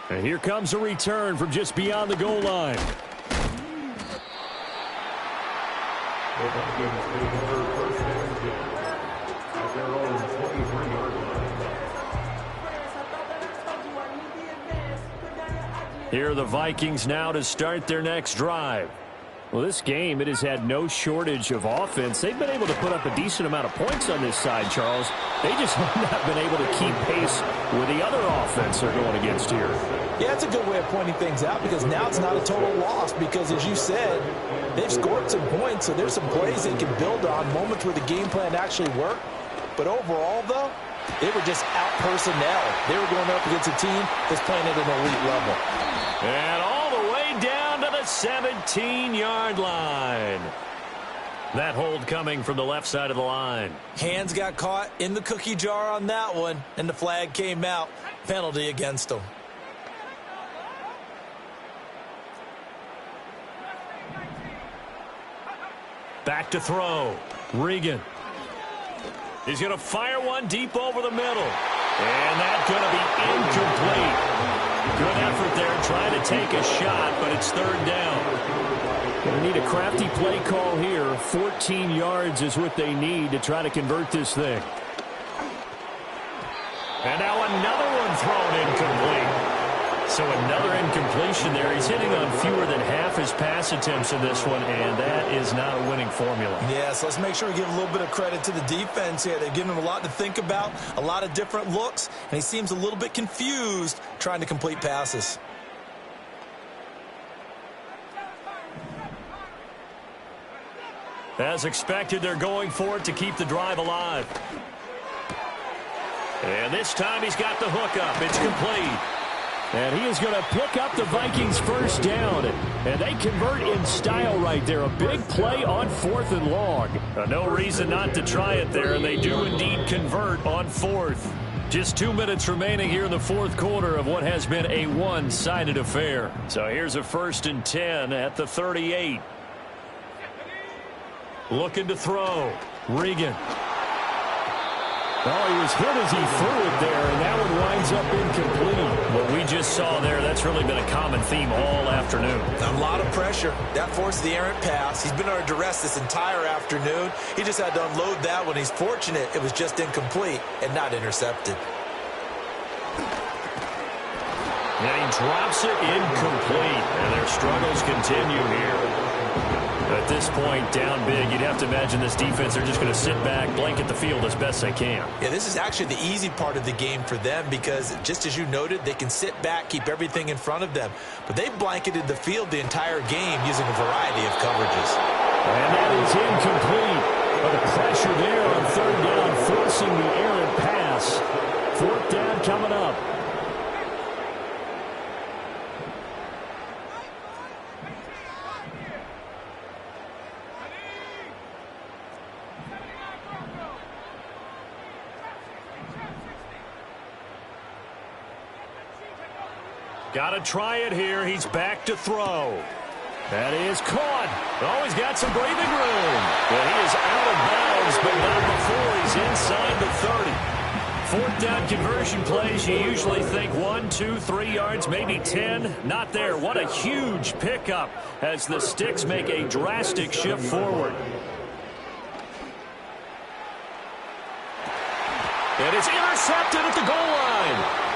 And here comes a return from just beyond the goal line. Here are the Vikings now to start their next drive. Well, this game, it has had no shortage of offense. They've been able to put up a decent amount of points on this side, Charles. They just have not been able to keep pace with the other offense they're going against here. Yeah, it's a good way of pointing things out because now it's not a total loss because, as you said, they've scored some points, so there's some plays they can build on, moments where the game plan actually worked. But overall, though, they were just out-personnel. They were going up against a team that's playing at an elite level. And all the way down to the 17-yard line. That hold coming from the left side of the line. Hands got caught in the cookie jar on that one, and the flag came out. Penalty against them. Back to throw. Regan. He's going to fire one deep over the middle. And that's going to be incomplete. Good effort there trying to take a shot, but it's third down. They need a crafty play call here. 14 yards is what they need to try to convert this thing. And now another one thrown incomplete. So another incompletion there. He's hitting on fewer than half his pass attempts in this one, and that is not a winning formula. Yes, let's make sure we give a little bit of credit to the defense here. They're giving him a lot to think about, a lot of different looks, and he seems a little bit confused trying to complete passes. As expected, they're going for it to keep the drive alive. And this time he's got the hook up. It's complete. And he is going to pick up the Vikings first down. And they convert in style right there. A big play on 4th and long. No reason not to try it there, and they do indeed convert on 4th. Just 2 minutes remaining here in the fourth quarter of what has been a one-sided affair. So here's a 1st and 10 at the 38. Looking to throw. Regan. Oh, he was hit as he threw it there, and that one winds up incomplete. What we just saw there, that's really been a common theme all afternoon. A lot of pressure. That forced the errant pass. He's been under duress this entire afternoon. He just had to unload that one. He's fortunate it was just incomplete and not intercepted. And he drops it incomplete. And their struggles continue here. At this point, down big, you'd have to imagine this defense are just going to sit back, blanket the field as best they can. Yeah, this is actually the easy part of the game for them because, just as you noted, they can sit back, keep everything in front of them. But they blanketed the field the entire game using a variety of coverages. And that is incomplete. But the pressure there on 3rd down, forcing the errant pass. 4th down coming up. Got to try it here. He's back to throw. That is caught. Oh, he's got some breathing room. But he is out of bounds, but not before he's inside the 30. 4th down conversion plays, you usually think 1, 2, 3 yards, maybe 10. Not there. What a huge pickup as the Sticks make a drastic shift forward. And it's intercepted at the goal line.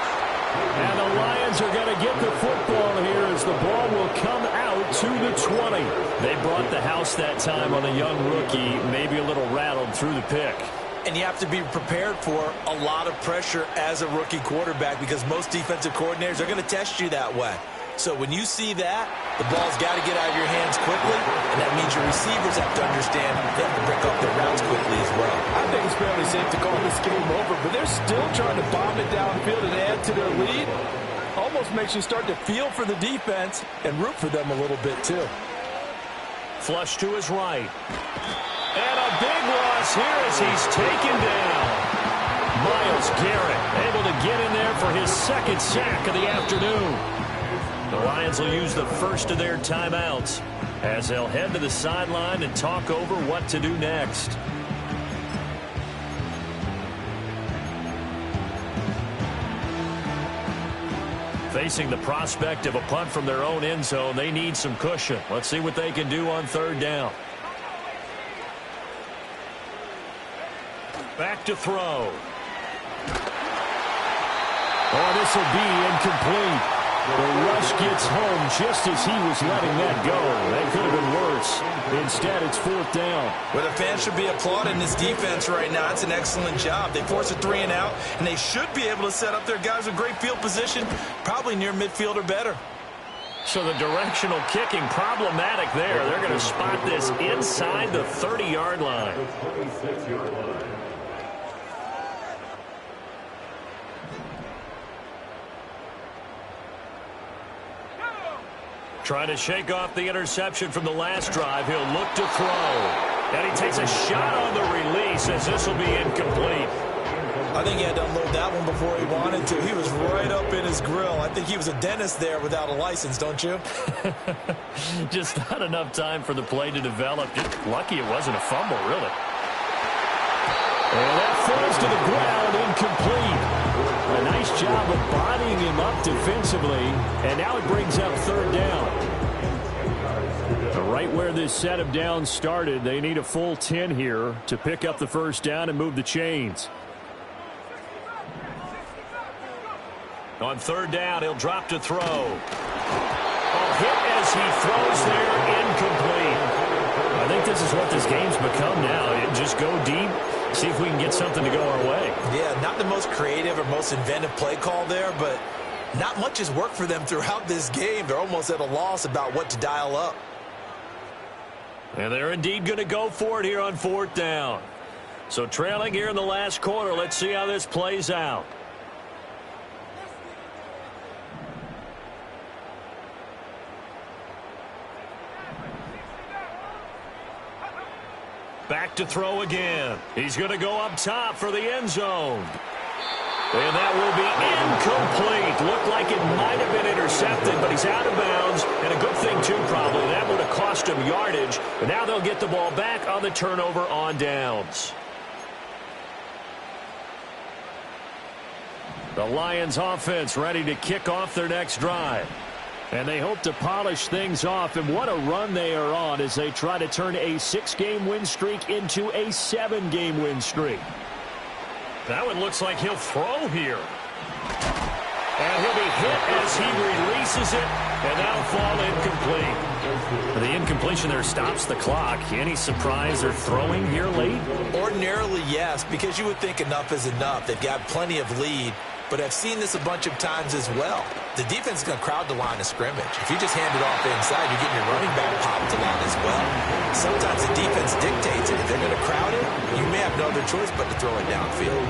And the Lions are going to get the football here as the ball will come out to the 20. They brought the house that time on a young rookie, maybe a little rattled through the pick. And you have to be prepared for a lot of pressure as a rookie quarterback because most defensive coordinators are going to test you that way. So when you see that, the ball's got to get out of your hands quickly, and that means your receivers have to understand they have to break up their routes quickly as well. I think it's fairly safe to call this game over, but they're still trying to bomb it downfield and add to their lead. Almost makes you start to feel for the defense and root for them a little bit too. Flush to his right. And a big loss here as he's taken down. Myles Garrett able to get in there for his 2nd sack of the afternoon. The Lions will use the first of their timeouts as they'll head to the sideline and talk over what to do next. Facing the prospect of a punt from their own end zone, they need some cushion. Let's see what they can do on 3rd down. Back to throw. Oh, this will be incomplete. The rush gets home just as he was letting that go. That could have been worse. Instead, it's 4th down. Well, the fans should be applauding this defense right now. It's an excellent job. They force a 3 and out, and they should be able to set up their guys with great field position, probably near midfield or better. So the directional kicking problematic there. They're going to spot this inside the 30-yard line. Trying to shake off the interception from the last drive. He'll look to throw. And he takes a shot on the release as this will be incomplete. I think he had to unload that one before he wanted to. He was right up in his grill. I think he was a dentist there without a license, don't you? Just not enough time for the play to develop. Just lucky it wasn't a fumble, really. And that falls to the ground, incomplete. A nice job of bodying him up defensively, and now it brings up 3rd down. Right where this set of downs started, they need a full 10 here to pick up the 1st down and move the chains. On 3rd down, he'll drop to throw. Hit as he throws there, incomplete. I think this is what this game's become now. Just go deep, see if we can get something to go our way. Yeah, not the most creative or most inventive play call there, but not much has worked for them throughout this game. They're almost at a loss about what to dial up. And they're indeed going to go for it here on 4th down. So trailing here in the last quarter, let's see how this plays out. Back to throw again. He's going to go up top for the end zone. And that will be incomplete. Looked like it might have been intercepted, but he's out of bounds. And a good thing, too, probably. That would have cost him yardage. But now they'll get the ball back on the turnover on downs. The Lions offense ready to kick off their next drive. And they hope to polish things off, and what a run they are on as they try to turn a 6-game win streak into a 7-game win streak. That one looks like he'll throw here. And he'll be hit as he releases it, and that'll fall incomplete. The incompletion there stops the clock. Any surprise they're throwing here late? Ordinarily, yes, because you would think enough is enough. They've got plenty of lead. But I've seen this a bunch of times as well. The defense is going to crowd the line of scrimmage. If you just hand it off inside, you're getting your running back popped a lot as well. Sometimes the defense dictates it. If they're going to crowd it, you may have no other choice but to throw it downfield.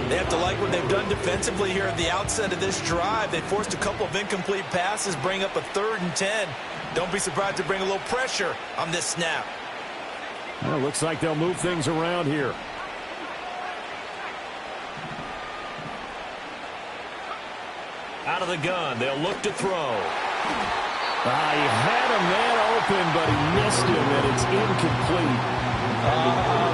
They have to like what they've done defensively here at the outset of this drive. They forced a couple of incomplete passes, bring up a 3rd and 10. Don't be surprised to bring a little pressure on this snap. Well, looks like they'll move things around here. Out of the gun, they'll look to throw. He had a man open, but he missed him, and it's incomplete.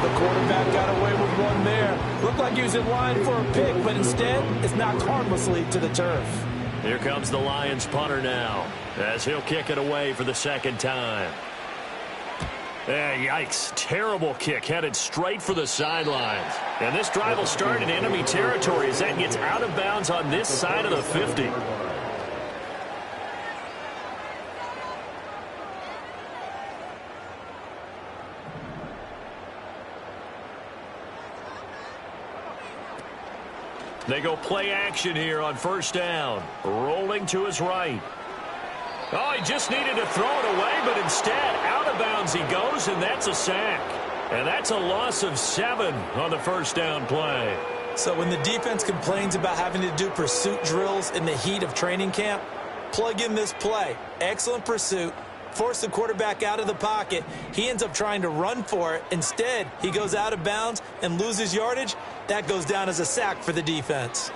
The quarterback got away with one there. Looked like he was in line for a pick, but instead, it's knocked harmlessly to the turf. Here comes the Lions punter now, as he'll kick it away for the 2nd time. Yikes. Terrible kick, headed straight for the sidelines. And this drive will start in enemy territory as that gets out of bounds on this side of the 50. They go play action here on 1st down. Rolling to his right. Oh, he just needed to throw it away, but instead, out of bounds he goes, and that's a sack. And that's a loss of 7 on the 1st down play. So when the defense complains about having to do pursuit drills in the heat of training camp, plug in this play. Excellent pursuit. Force the quarterback out of the pocket. He ends up trying to run for it. Instead, he goes out of bounds and loses yardage. That goes down as a sack for the defense.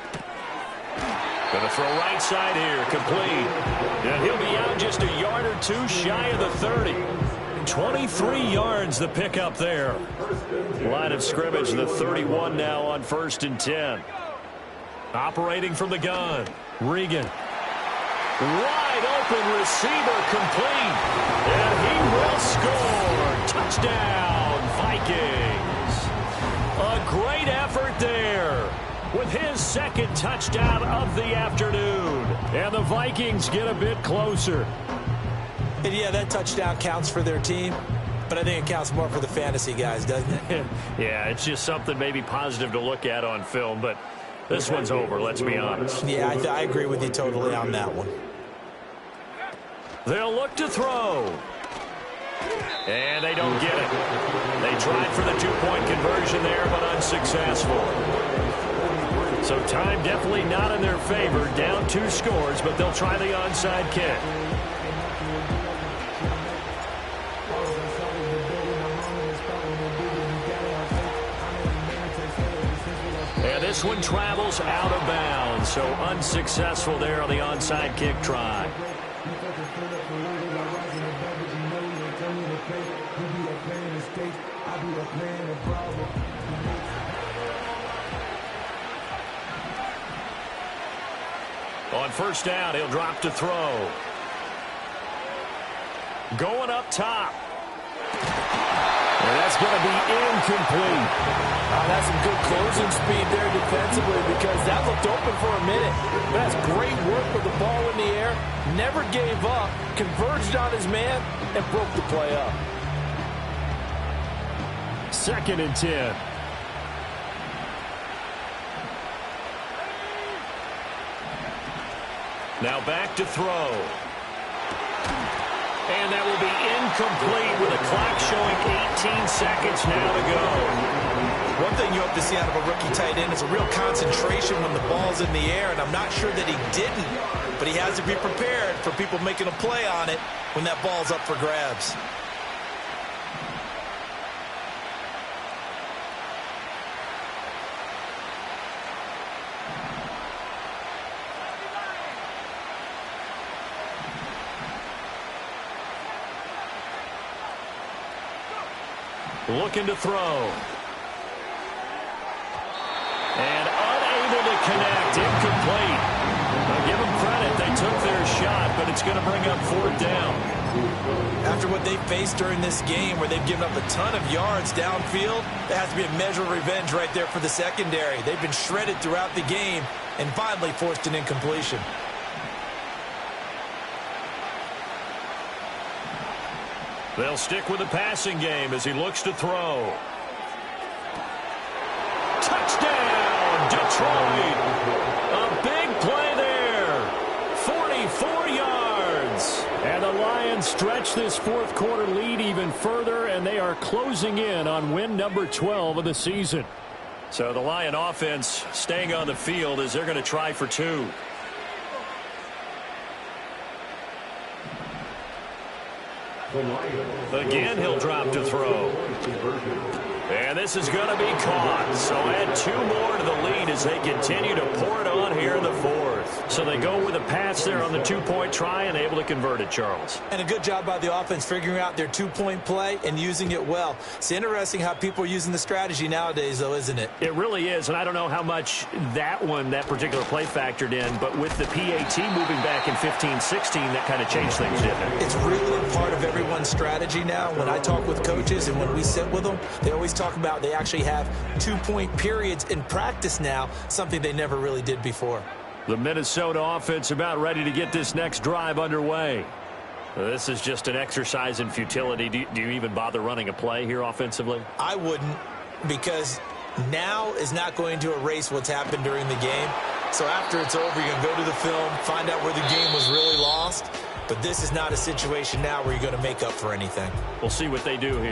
Going to throw right side here, complete. And he'll be out just a yard or two shy of the 30. 23 yards the pickup there. Line of scrimmage, the 31 now on 1st and 10. Operating from the gun, Regan. Wide open receiver, complete. And he will score. Touchdown, Vikings. A great effort there. with his second touchdown of the afternoon. And the Vikings get a bit closer. And yeah, that touchdown counts for their team, but I think it counts more for the fantasy guys, doesn't it? Yeah, it's just something maybe positive to look at on film, but this one's over, let's be honest. Yeah, I agree with you totally on that one. They'll look to throw. And they don't get it. They tried for the two-point conversion there, but unsuccessful. So time definitely not in their favor. Down 2 scores, but they'll try the onside kick. And this one travels out of bounds, so unsuccessful there on the onside kick try. On first down, he'll drop to throw. Going up top. And that's going to be incomplete. That's some good closing speed there defensively because that looked open for a minute. That's great work with the ball in the air. Never gave up, converged on his man, and broke the play up. 2nd and 10. Now back to throw. And that will be incomplete with a clock showing 18 seconds now to go. One thing you hope to see out of a rookie tight end is a real concentration when the ball's in the air, and I'm not sure that he didn't, but he has to be prepared for people making a play on it when that ball's up for grabs. Looking to throw. And unable to connect. Incomplete. Now give them credit. They took their shot, but it's going to bring up 4th down. After what they faced during this game where they've given up a ton of yards downfield, there has to be a measure of revenge right there for the secondary. They've been shredded throughout the game and finally forced an incompletion. They'll stick with the passing game as he looks to throw. Touchdown, Detroit! A big play there. 44 yards. And the Lions stretch this 4th quarter lead even further, and they are closing in on win number 12 of the season. So the Lion offense staying on the field as they're going to try for 2. Again, he'll drop to throw. And this is going to be caught. So add 2 more to the lead as they continue to pour it on here in the 4th. So they go with a pass there on the 2-point try and able to convert it, Charles. And a good job by the offense figuring out their 2-point play and using it well. It's interesting how people are using the strategy nowadays, though, isn't it? It really is, and I don't know how much that particular play factored in, but with the PAT moving back in 15-16, that kind of changed things, didn't it? It's really a part of everyone's strategy now. When I talk with coaches and when we sit with them, they always talk about they actually have 2-point periods in practice now, something they never really did before. The Minnesota offense about ready to get this next drive underway. This is just an exercise in futility. Do you even bother running a play here offensively? I wouldn't, because now is not going to erase what's happened during the game. So after it's over, you're going to go to the film, find out where the game was really lost. But this is not a situation now where you're going to make up for anything. We'll see what they do here.